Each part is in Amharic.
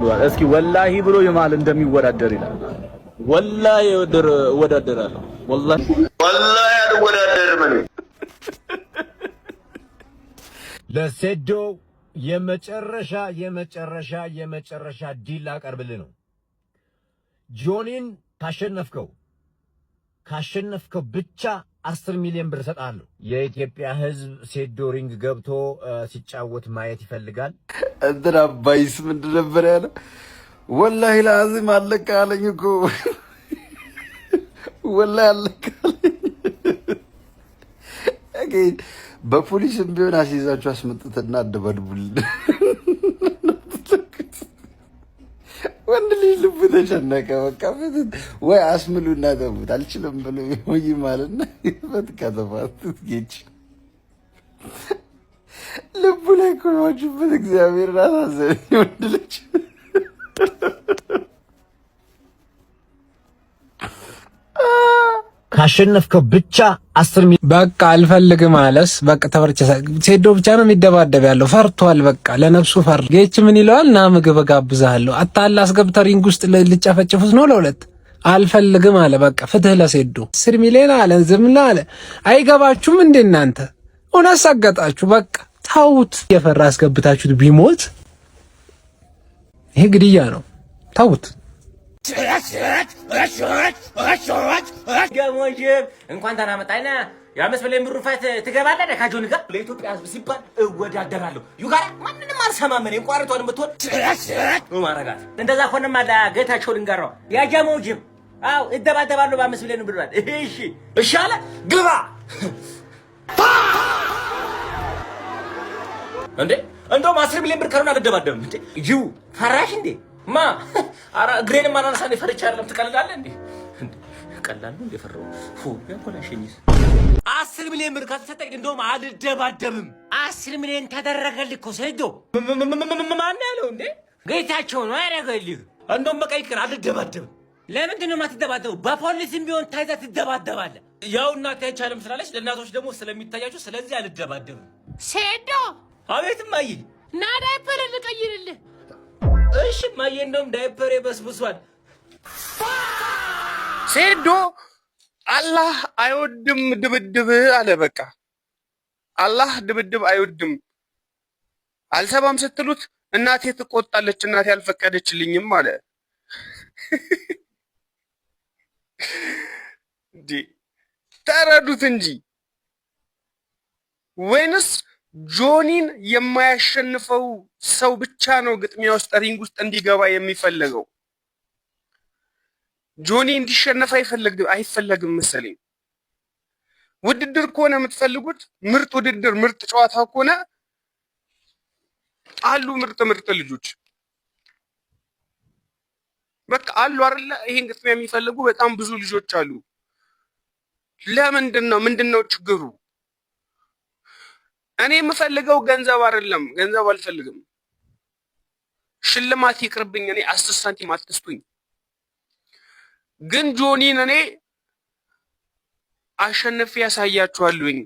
እስኪ ወላሂ ብሎ ይማል እንደሚወዳደር ይላል። ወላሂ እወዳደራለሁ። ወላሂ አልወዳደርም። ለሴዶ የመጨረሻ ዲል አቀርብልህ ነው። ጆኒን ካሸነፍከው ብቻ 10 ሚሊዮን ብር እሰጥሃለሁ። የኢትዮጵያ ሕዝብ ሴዶ ሪንግ ገብቶ ሲጫወት ማየት ይፈልጋል። እንትን አባይስ ምንድን ነበር ያለ? ወላሂ ለአዚም አለቃለኝ እኮ ወላሂ አለቃለኝ። በፖሊስም ቢሆን አስይዛችሁ አስመጥተና አደባድቡልን። ወንድ ልጅ ልቡ ተጨነቀ። በቃ ወይ አስምሉና ተውት። አልችልም ብሎ ወይ ማለትና በትከተፋት ጌች ልቡ ላይ ቆማችሁበት። እግዚአብሔር አሳዘነኝ። ወንድ ልጅ ካሸነፍከው ብቻ 10 ሚሊዮን በቃ አልፈልግም አለስ። በቃ ተበርቸሳ ሴዶ ብቻ ነው የሚደባደብ ያለው። ፈርቷል። በቃ ለነፍሱ ፈር ጌች ምን ይለዋል? ና ምግብ ጋብዛለሁ። አታላ አስገብተህ ሪንግ ውስጥ ልጨፈጭፉት ነው ለሁለት። አልፈልግም አለ። በቃ ፍትህ ለሴዶ 10 ሚሊዮን አለ። ዝምና አለ። አይገባችሁም እንዴ እናንተ? እውነት ሰገጣችሁ። በቃ ታውት። የፈራ አስገብታችሁት ቢሞት ይሄ ግድያ ነው። ታውት። ገሞጅብ እንኳን ተናመጣይና የ5 ሚሊዮን ብር ፋይት ትገባለህ ከጆኒ ጋር። ለኢትዮጵያ ሕዝብ ሲባል እወዳደራለሁ። ዩጋራ ማንንም አልሰማምን። እንቋርቷን የምትሆን ማረጋት እንደዛ ሆነማ ጌታቸው ልንገር ነው ያ ገሞጅብ። አው እደባደባለሁ በ5 ሚሊዮን ብር ማለት እሺ አለ። ግባ እንዴ! እንደውም 10 ሚሊዮን ብር ከሩና አልደባደብም እንዴ! ጂው ፈራሽ እንዴ ማ አራ ግሬን ማናንሳኔ ፈርቻ አይደለም። ትቀልዳለህ እንዴ? ቀላል ነው እንደፈራው ያቆላሽኝስ 10 ሚሊዮን ብር ከተሰጠኝ እንደውም አልደባደብም። 10 ሚሊዮን ተደረገልህ እኮ ሰይዶ። ማን ያለው እንዴ? ጌታቸው ነው ያደረገልህ። እንደውም በቃ ይቅር አልደባደብም። ለምንድን ነው የማትደባደበው? በፖሊስም ቢሆን ታይዘህ ትደባደባለህ። ያው እናቴ አይቻልም ስላለች ለእናቶች ደግሞ ስለሚታያቸው ስለዚህ አልደባደብም። ሰይዶ አቤት ማይ ና ዳይፐር ልቀይርልህ። እሺ ማየ እንደውም ዳይፐር በስብሷል። ሴዶ አላህ አይወድም ድብድብ አለ። በቃ አላህ ድብድብ አይወድም። አልሰማም ስትሉት እናቴ ትቆጣለች፣ እናቴ አልፈቀደችልኝም አለ። እንዴ ተረዱት እንጂ ወይንስ ጆኒን የማያሸንፈው ሰው ብቻ ነው ግጥሚያ ውስጥ ሪንግ ውስጥ እንዲገባ የሚፈልገው? ጆኒ እንዲሸነፍ አይፈለግም መሰለኝ። ውድድር ከሆነ የምትፈልጉት ምርጥ ውድድር፣ ምርጥ ጨዋታ ከሆነ አሉ ምርጥ ልጆች በቃ አሉ አይደለ? ይሄን ግጥሚያ የሚፈልጉ በጣም ብዙ ልጆች አሉ። ምንድነው ችግሩ? እኔ የምፈልገው ገንዘብ አይደለም፣ ገንዘብ አልፈልግም። ሽልማት ይቅርብኝ፣ እኔ 10 ሳንቲም አትስጡኝ። ግን ጆኒን እኔ አሸንፌ ያሳያችኋለሁኝ።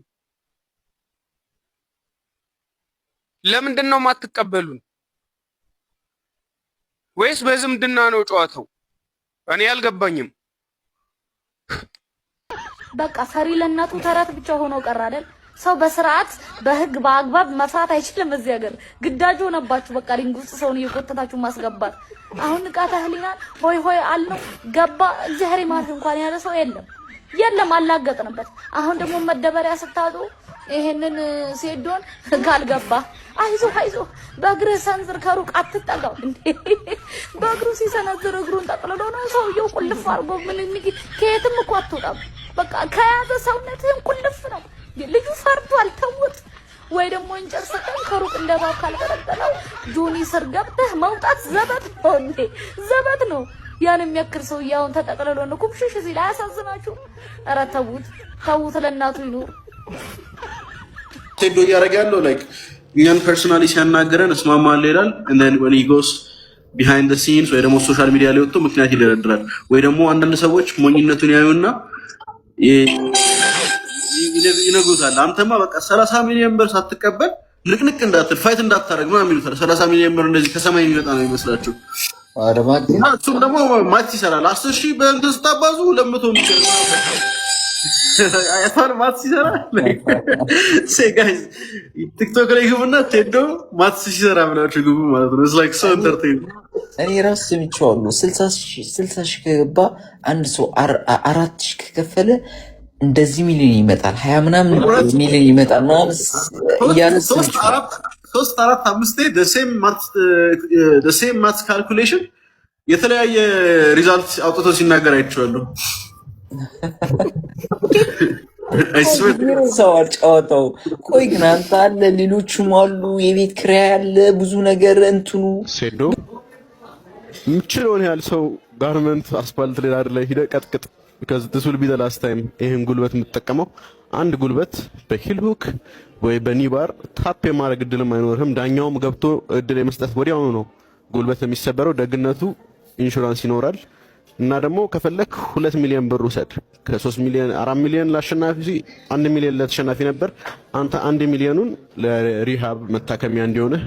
ለምንድን ነው የማትቀበሉን? ወይስ በዝምድና ነው ጨዋታው? እኔ አልገባኝም። በቃ ፈሪ ለእናቱ ተረት ብቻ ሆኖ ቀረ አይደል? ሰው በስርዓት በህግ በአግባብ መፍራት አይችልም። እዚህ ሀገር ግዳጅ ሆነባችሁ። በቃ ሪንግ ውስጥ ሰውን እየቆጠታችሁ ማስገባት። አሁን ንቃተ ህሊናን ሆይ አልነው ገባ። እግዚአብሔር ማለት እንኳን ያለ ሰው የለም አላገጥንበት። አሁን ደግሞ መደበሪያ ስታጡ ይሄንን ሴዶን ካልገባ አይዞ በእግርህ ሰንዝር፣ ከሩቅ አትጠጋው እንዴ። በእግሩ ሲሰነዝር እግሩን ጠቅልሎ ነው ሰውየው ቁልፍ አድርጎ ከየትም እኮ አትወጣም። በቃ ከያዘ ሰውነትህን ቁልፍ ነው። ልጁ ፈርቷል። ተውት። ወይ ደግሞ እንጨት ሰጠን ከሩቅ እንደባብ ካልቀረጠለው ጆኒ ስር ገብተህ መውጣት ዘበት ነው እንዴ! ዘበት ነው። ያን የሚያክል ሰው ያውን ተጠቅልሎ ነው ኩብሽሽ ሲል አያሳዝናችሁም? ኧረ ተውት፣ ለእናቱ ይኑር። ቴዶ እያደረገ ያለው ላይክ እኛን ፐርሰናሊ ሲያናገረን እስማማለሁ ይላል። and then when he goes behind the scenes ወይ ደግሞ ሶሻል ሚዲያ ላይ ወጥቶ ምክንያት ይደረድራል። ወይ ደግሞ አንዳንድ ሰዎች ሞኝነቱን ያዩና ይነግሩታል። አንተማ በቃ 30 ሚሊዮን ብር ሳትቀበል ልቅልቅ እንዳትል ፋይት እንዳታረግ ነው የሚሉት። 30 ሚሊዮን ብር እንደዚህ ከሰማይ የሚመጣ ነው የሚመስላችሁ። እሱም ደግሞ ማት ይሰራል። 10 ሺህ በእንትን ስታባዙ 200 ሚሊዮን አይታል ማት ይሰራል። ጋይስ ቲክቶክ ላይ ግቡና ቴዶ ማት ሲሰራ ብላችሁ ግቡ ማለት ነው። ኢትስ ላይክ ሶ ኢንተርቴይን። እኔ ራስ ሰምቼዋለሁ። 60 ሺህ ከገባ አንድ ሰው 4 ሺህ ከከፈለ እንደዚህ ሚሊዮን ይመጣል፣ 20 ምናምን ሚሊዮን ይመጣል ነው እያለ 3 4 5 the same math calculation የተለያየ ሪዛልት አውጥቶ ሲናገር አይቼዋለሁ። ሰው ጨዋታው። ቆይ ግን አንተ አለ ሌሎቹም አሉ፣ የቤት ኪራይ አለ፣ ብዙ ነገር እንትኑ ሴዶ የምችለውን ያህል ሰው ጋርመንት አስፋልት ላይ ዳር ላይ ሂደህ ቀጥቅጥ። because this will be the last time ይሄን ጉልበት የምትጠቀመው። አንድ ጉልበት በሂል ሁክ ወይ በኒባር ታፕ የማድረግ እድልም አይኖርህም። ዳኛውም ገብቶ እድል የመስጠት ወዲያውኑ ነው ጉልበት የሚሰበረው። ደግነቱ ኢንሹራንስ ይኖራል እና ደግሞ ከፈለክ 2 ሚሊዮን ብር ውሰድ። ከ3 ሚሊዮን 4 ሚሊዮን ለአሸናፊ 1 ሚሊዮን ለተሸናፊ ነበር። አንተ 1 ሚሊዮኑን ለሪሃብ መታከሚያ እንዲሆንህ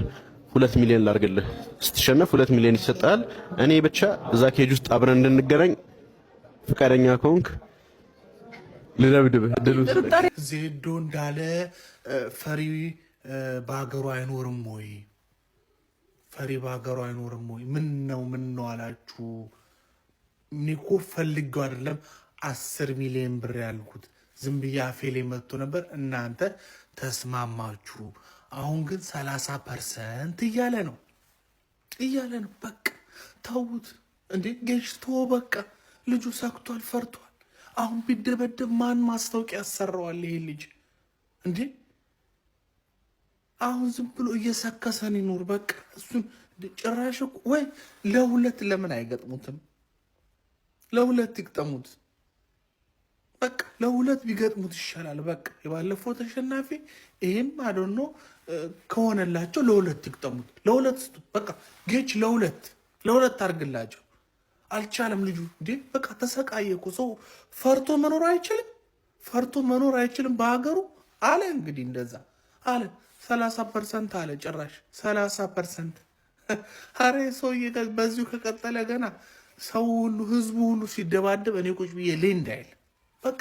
2 ሚሊዮን ላርግልህ። ስትሸነፍ 2 ሚሊዮን ይሰጣል። እኔ ብቻ እዛ ኬጅ ውስጥ አብረን እንድንገናኝ ፍቃደኛ ከሆንክ ልደብድብህ። ዜዶ እንዳለ ፈሪ በሀገሩ አይኖርም ወይ? ፈሪ በሀገሩ አይኖርም ወይ? ምን ነው አላችሁ? እኔ እኮ ፈልጌው አይደለም 10 ሚሊዮን ብር ያልኩት፣ ዝም ብዬ አፌ ላይ መጥቶ ነበር። እናንተ ተስማማችሁ። አሁን ግን 30% እያለ ነው። በቃ ተውት እንዴ ገሽቶ በቃ ልጁ ሰክቷል፣ ፈርቷል። አሁን ቢደበደብ ማን ማስታወቂያ ያሰራዋል? ይሄ ልጅ እንዴ አሁን ዝም ብሎ እየሰከሰን ይኖር በቃ። እሱን ጭራሽ ወይ ለሁለት ለምን አይገጥሙትም? ለሁለት ይግጠሙት በቃ። ለሁለት ቢገጥሙት ይሻላል በቃ። የባለፈው ተሸናፊ ይሄም አዶኖ ከሆነላቸው ለሁለት ይግጠሙት። ለሁለት በቃ ጌች ለሁለት አርግላቸው። አልቻለም ልጁ እንዴ በቃ ተሰቃየ እኮ። ሰው ፈርቶ መኖር አይችልም በሀገሩ አለ። እንግዲህ እንደዛ አለ። 30% አለ ጭራሽ 30%። አሬ ሰውዬ በዚሁ ከቀጠለ ገና ሰው ሁሉ ህዝቡ ሁሉ ሲደባደብ እኔ ቁጭ ብዬ እንዳይል በቃ